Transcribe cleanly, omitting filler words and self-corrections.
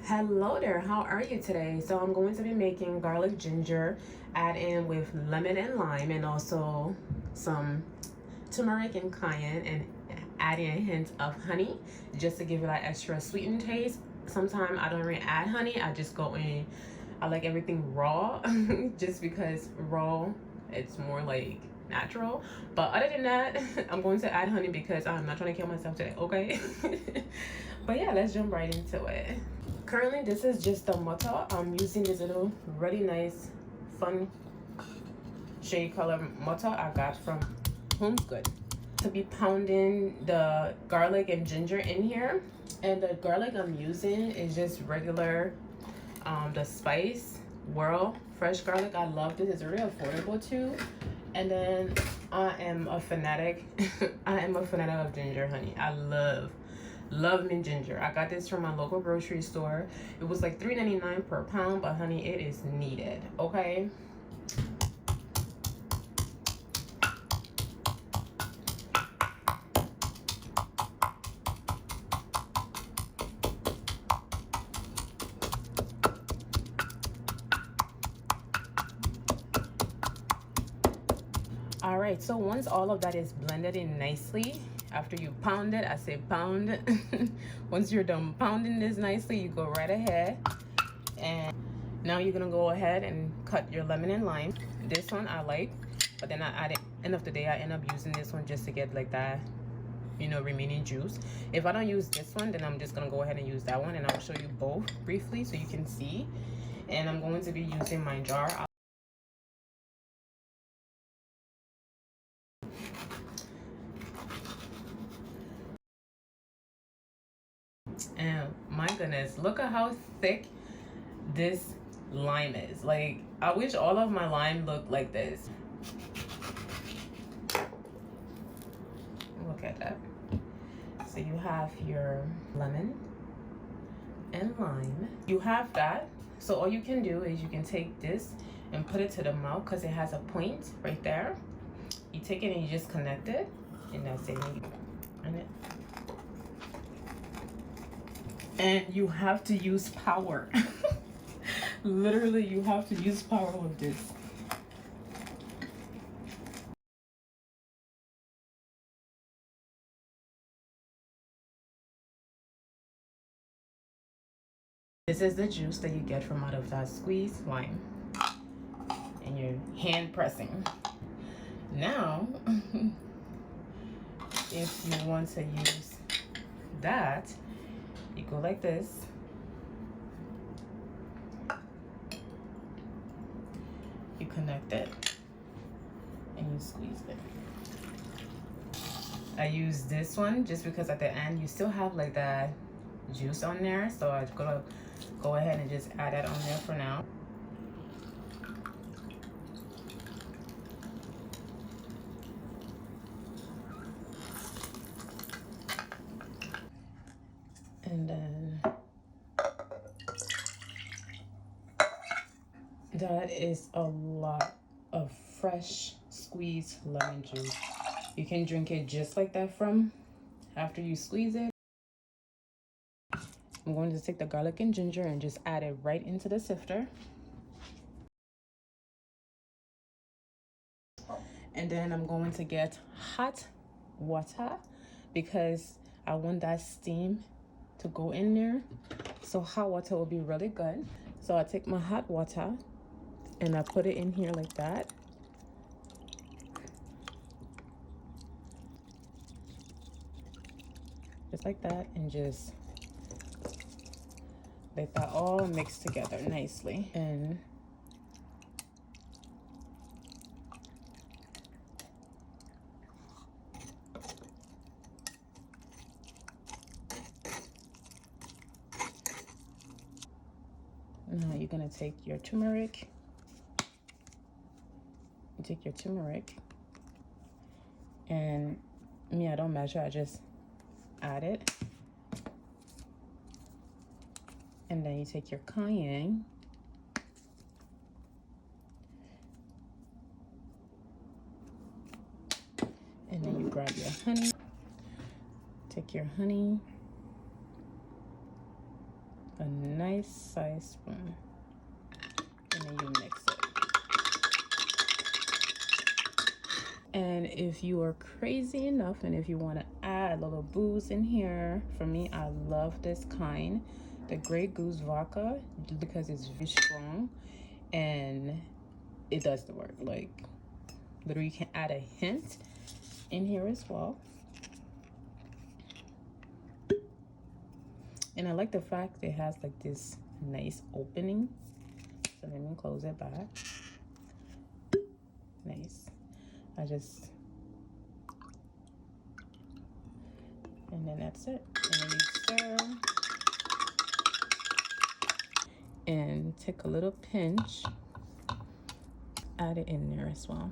Hello there, how are you today? So I'm going to be making garlic ginger, add in with lemon and lime, and also some turmeric and cayenne, and adding a hint of honey just to give it that extra sweetened taste. Sometimes I don't really add honey, I just go in, I like everything raw just because raw it's more like natural. But other than that, I'm going to add honey because I'm not trying to kill myself today, okay? But yeah, let's jump right into it. Currently, this is just the Motar. I'm using this little really nice, fun shade color Motar I got from Home Good. To be pounding the garlic and ginger in here. And the garlic I'm using is just regular, the Spice World fresh garlic. I love this. It's really affordable too. And then I am a fanatic. I am a fanatic of ginger, honey. I love mint ginger. I got this from my local grocery store. It was like $3.99 per pound, but honey, it is needed, okay? All right, so once all of that is blended in nicely, after you pound it, I say pound. Once you're done pounding this nicely, you go right ahead, and now you're gonna go ahead and cut your lemon and lime. This one I like, but then I add it, end of the day I end up using this one just to get like that, you know, remaining juice. If I don't use this one, then I'm just gonna go ahead and use that one, and I'll show you both briefly so you can see. And I'm going to be using my jar. And my goodness, look at how thick this lime is. Like, I wish all of my lime looked like this. Look at that. So you have your lemon and lime. You have that. So all you can do is you can take this and put it to the mouth because it has a point right there. You take it and you just connect it, and that's it. And you have to use power. Literally, you have to use power with this. This is the juice that you get from out of that squeezed lime. And you're hand pressing. Now, if you want to use that, you go like this. You connect it and you squeeze it. I use this one just because at the end you still have like that juice on there, so I'm gonna go ahead and just add that on there for now. And then that is a lot of fresh squeezed lemon juice. You can drink it just like that from after you squeeze it. I'm going to take the garlic and ginger and just add it right into the sifter. And then I'm going to get hot water because I want that steam to go in there. So hot water will be really good. So I take my hot water and I put it in here like that. Just like that, and just let that all mix together nicely. And now you're gonna take your turmeric. You take your turmeric, and me, I don't measure, I just add it. And then you take your cayenne. And then you grab your honey. Take your honey. a nice size spoon, and then you mix it. And if you are crazy enough and if you want to add a little booze in here, for me, I love this kind, the Grey Goose vodka, because it's very strong and it does the work. Like, literally, you can add a hint in here as well. And I like the fact it has like this nice opening. So let me close it back. Nice. And then that's it. And then you stir. And take a little pinch. Add it in there as well.